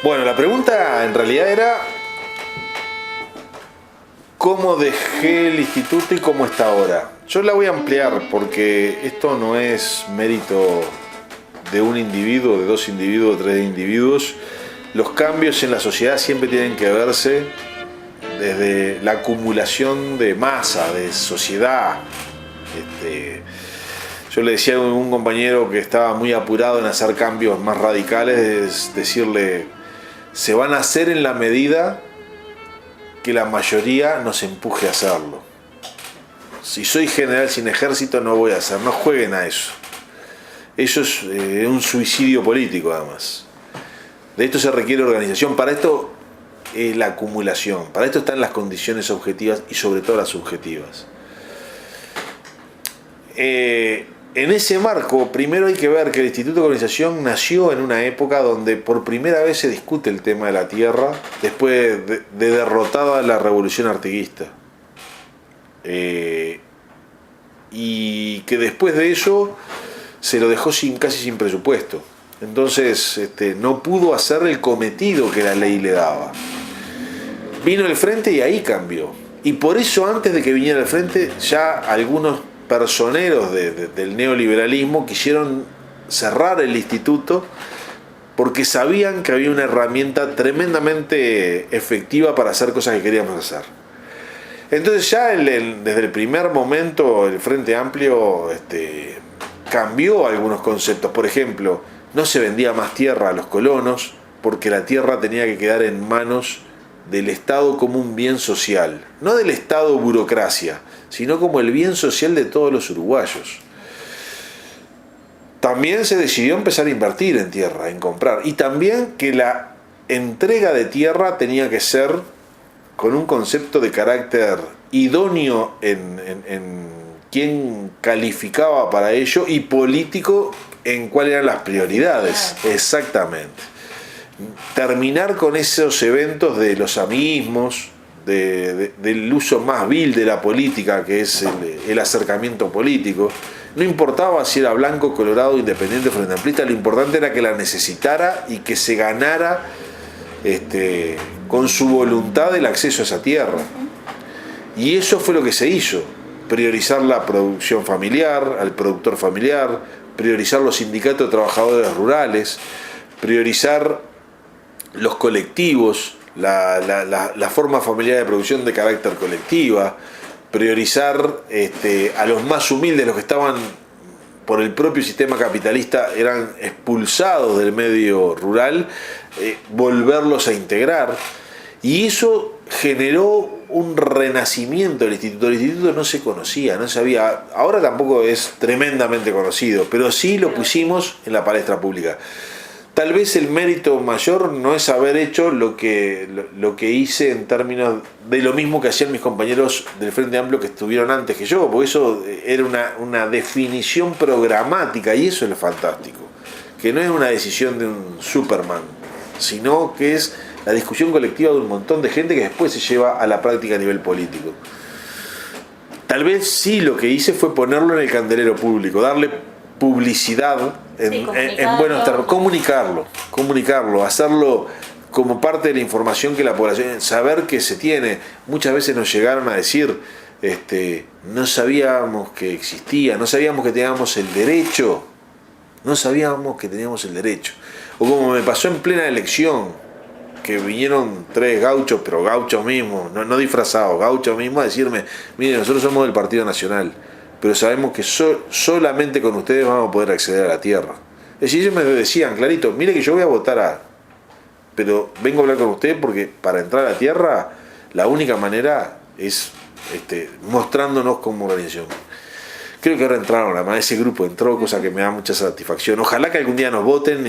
Bueno, la pregunta en realidad era cómo dejé el instituto y cómo está ahora. Yo la voy a ampliar porque esto no es mérito de un individuo, de dos individuos, de tres individuos. Los cambios en la sociedad siempre tienen que verse desde la acumulación de masa, de sociedad. Yo le decía a un compañero que estaba muy apurado en hacer cambios más radicales, es decirle, se van a hacer en la medida que la mayoría nos empuje a hacerlo. Si soy general sin ejército no voy a hacer, no jueguen a eso. Eso es un suicidio político además. De esto se requiere organización, para esto es la acumulación, para esto están las condiciones objetivas y sobre todo las subjetivas. En ese marco, primero hay que ver que el Instituto de Colonización nació en una época donde por primera vez se discute el tema de la tierra, después de derrotada la revolución artiguista. Y que después de eso se lo dejó casi sin presupuesto. Entonces no pudo hacer el cometido que la ley le daba. Vino el Frente y ahí cambió. Y por eso antes de que viniera el Frente ya algunos personeros del neoliberalismo quisieron cerrar el instituto porque sabían que había una herramienta tremendamente efectiva para hacer cosas que queríamos hacer. Entonces ya desde el primer momento el Frente Amplio cambió algunos conceptos. Por ejemplo, no se vendía más tierra a los colonos porque la tierra tenía que quedar en manos del Estado como un bien social, no del Estado burocracia, sino como el bien social de todos los uruguayos. También se decidió empezar a invertir en tierra, en comprar, y también que la entrega de tierra tenía que ser con un concepto de carácter idóneo en quién calificaba para ello y político en cuáles eran las prioridades. Exactamente. Terminar con esos eventos de los amiguismos, del uso más vil de la política, que es el acercamiento político. No importaba si era blanco, colorado, independiente, frente amplista, lo importante era que la necesitara y que se ganara con su voluntad el acceso a esa tierra. Y eso fue lo que se hizo: priorizar la producción familiar, al productor familiar, priorizar los sindicatos de trabajadores rurales, priorizar los colectivos, la forma familiar de producción de carácter colectiva, priorizar a los más humildes, los que estaban por el propio sistema capitalista, eran expulsados del medio rural, volverlos a integrar. Y eso generó un renacimiento del instituto. El instituto no se conocía, no sabía, ahora tampoco es tremendamente conocido, pero sí lo pusimos en la palestra pública. Tal vez el mérito mayor no es haber hecho lo que hice en términos de lo mismo que hacían mis compañeros del Frente Amplio que estuvieron antes que yo, porque eso era una definición programática, y eso es lo fantástico, que no es una decisión de un Superman, sino que es la discusión colectiva de un montón de gente que después se lleva a la práctica a nivel político. Tal vez sí lo que hice fue ponerlo en el candelero público, darle publicidad en buenos términos, comunicarlo, hacerlo como parte de la información que la población, saber que se tiene. Muchas veces nos llegaron a decir, no sabíamos que existía, no sabíamos que teníamos el derecho, o como me pasó en plena elección, que vinieron 3 gauchos, pero gauchos mismos, no disfrazados, gauchos mismos, a decirme, mire, nosotros somos del Partido Nacional, pero sabemos que solamente con ustedes vamos a poder acceder a la tierra. Es decir, ellos me decían clarito, mire que yo voy a votar pero vengo a hablar con usted porque para entrar a la tierra la única manera es mostrándonos como organización. Creo que ahora entraron, además ese grupo entró, cosa que me da mucha satisfacción. Ojalá que algún día nos voten,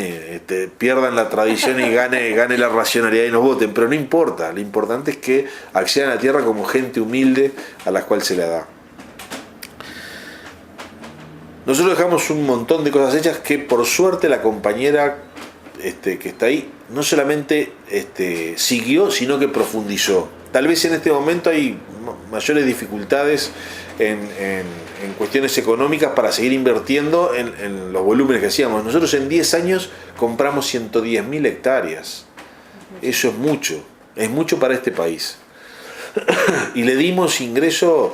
pierdan la tradición y gane la racionalidad y nos voten, pero no importa, lo importante es que accedan a la tierra como gente humilde a la cual se la da. Nosotros dejamos un montón de cosas hechas que por suerte la compañera que está ahí no solamente siguió, sino que profundizó. Tal vez en este momento hay mayores dificultades en cuestiones económicas para seguir invirtiendo en los volúmenes que hacíamos. Nosotros en 10 años compramos 110.000 hectáreas. Eso es mucho para este país. Y le dimos ingreso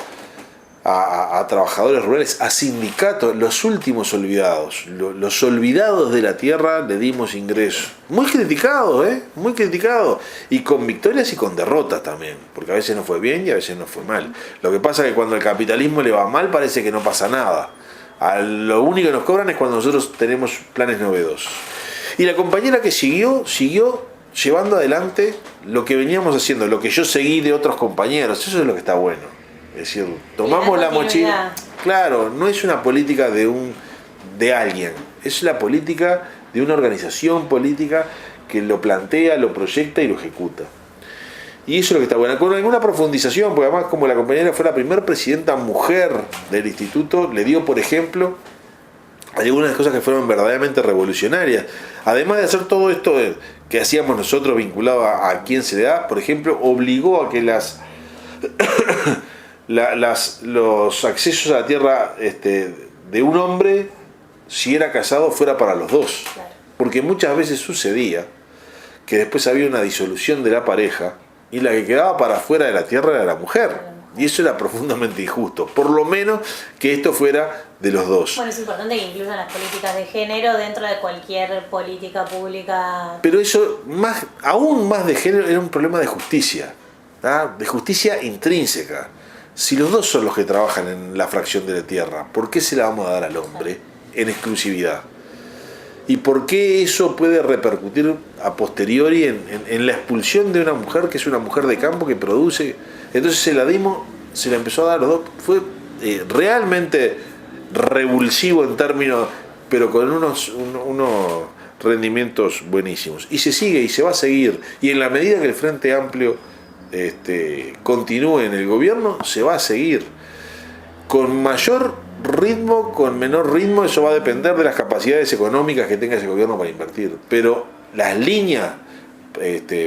a trabajadores rurales, a sindicatos, los últimos olvidados, los olvidados de la tierra, le dimos ingreso. Muy criticado, muy criticado. Y con victorias y con derrotas también, porque a veces nos fue bien y a veces nos fue mal. Lo que pasa es que cuando el capitalismo le va mal parece que no pasa nada. Lo único que nos cobran es cuando nosotros tenemos planes novedosos. Y la compañera que siguió llevando adelante lo que veníamos haciendo, lo que yo seguí de otros compañeros. Eso es lo que está bueno. Es decir, tomamos la mochila. Claro, no es una política de alguien, es la política de una organización política que lo plantea, lo proyecta y lo ejecuta. Y eso es lo que está bueno. Con alguna profundización, porque además como la compañera fue la primera presidenta mujer del instituto, le dio, por ejemplo, algunas cosas que fueron verdaderamente revolucionarias. Además de hacer todo esto que hacíamos nosotros vinculado a quién se le da, por ejemplo, obligó a que los accesos a la tierra de un hombre, si era casado, fuera para los dos. Claro. Porque muchas veces sucedía que después había una disolución de la pareja y la que quedaba para afuera de la tierra era la mujer. Y eso era profundamente injusto. Por lo menos que esto fuera de los dos. Bueno, es importante que incluyan las políticas de género dentro de cualquier política pública. Pero eso, aún más de género, era un problema de justicia. De justicia intrínseca. Si los dos son los que trabajan en la fracción de la tierra, ¿por qué se la vamos a dar al hombre en exclusividad? ¿Y por qué eso puede repercutir a posteriori en la expulsión de una mujer que es una mujer de campo que produce? Entonces se la empezó a dar a los dos. Fue realmente revulsivo en términos, pero con unos rendimientos buenísimos. Y se sigue y se va a seguir. Y en la medida que el Frente Amplio continúe en el gobierno, se va a seguir. Con mayor ritmo, con menor ritmo, eso va a depender de las capacidades económicas que tenga ese gobierno para invertir. Pero las líneas,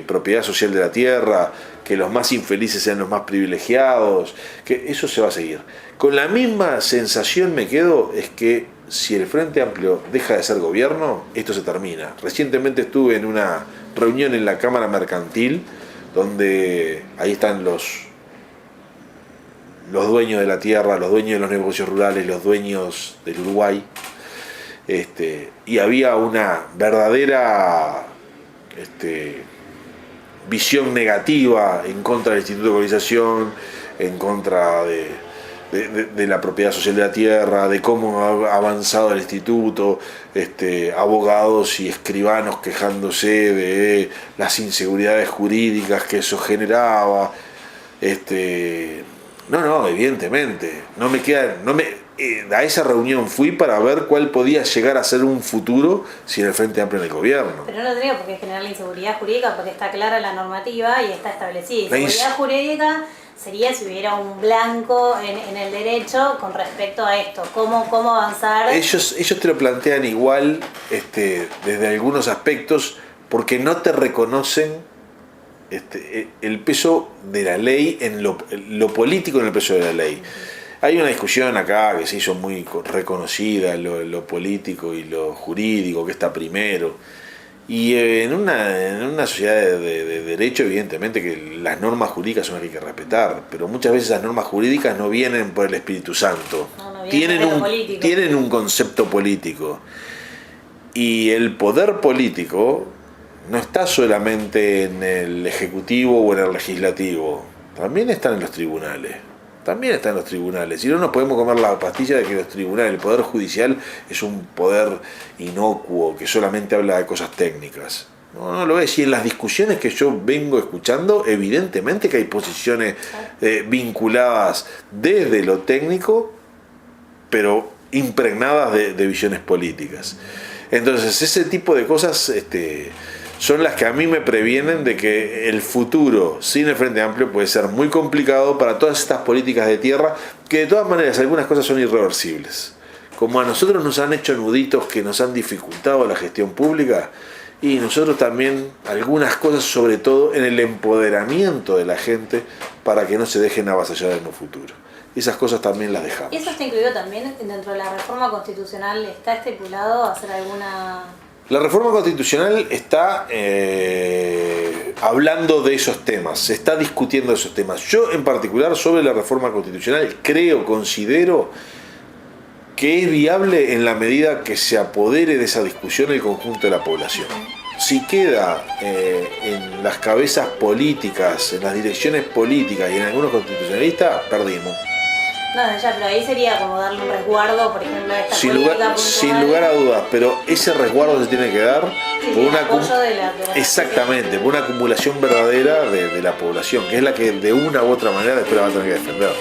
propiedad social de la tierra, que los más infelices sean los más privilegiados, que eso se va a seguir. Con la misma sensación me quedo, es que si el Frente Amplio deja de ser gobierno, esto se termina. Recientemente estuve en una reunión en la Cámara Mercantil, donde ahí están los dueños de la tierra, los dueños de los negocios rurales, los dueños del Uruguay, y había una verdadera visión negativa en contra del Instituto de Colonización, en contra de la propiedad social de la tierra, de cómo ha avanzado el instituto, abogados y escribanos quejándose de las inseguridades jurídicas que eso generaba. No, evidentemente. A esa reunión fui para ver cuál podía llegar a ser un futuro sin el Frente Amplio en el gobierno. Pero no tendría por qué generar la inseguridad jurídica porque está clara la normativa y está establecida. Inseguridad jurídica sería si hubiera un blanco en el derecho con respecto a esto. ¿Cómo avanzar? Ellos te lo plantean igual desde algunos aspectos porque no te reconocen el peso de la ley en lo político en el peso de la ley. Hay una discusión acá que se hizo muy reconocida, lo político y lo jurídico, que está primero. Y en una sociedad de derecho, evidentemente que las normas jurídicas son las que hay que respetar, pero muchas veces las normas jurídicas no vienen por el Espíritu Santo. No tienen un concepto político. Y el poder político no está solamente en el Ejecutivo o en el Legislativo, también están en los tribunales. Y no nos podemos comer la pastilla de que los tribunales, el Poder Judicial es un poder inocuo que solamente habla de cosas técnicas. No lo es. Y en las discusiones que yo vengo escuchando, evidentemente que hay posiciones vinculadas desde lo técnico, pero impregnadas de visiones políticas. Entonces, ese tipo de cosas son las que a mí me previenen de que el futuro sin el Frente Amplio puede ser muy complicado para todas estas políticas de tierra, que de todas maneras algunas cosas son irreversibles. Como a nosotros nos han hecho nuditos que nos han dificultado la gestión pública, y nosotros también algunas cosas, sobre todo en el empoderamiento de la gente, para que no se dejen avasallar en un futuro. Esas cosas también las dejamos. ¿Y eso está incluido también dentro de la reforma constitucional? ¿Está estipulado hacer alguna La reforma constitucional está hablando de esos temas, se está discutiendo esos temas. Yo en particular sobre la reforma constitucional considero que es viable en la medida que se apodere de esa discusión el conjunto de la población. Si queda en las cabezas políticas, en las direcciones políticas y en algunos constitucionalistas, perdimos. No, ya, pero ahí sería como darle un resguardo, por ejemplo, a esta sin lugar a dudas, pero ese resguardo se tiene que dar por una exactamente, por una acumulación verdadera de la población, que es la que de una u otra manera después la va a tener que defender.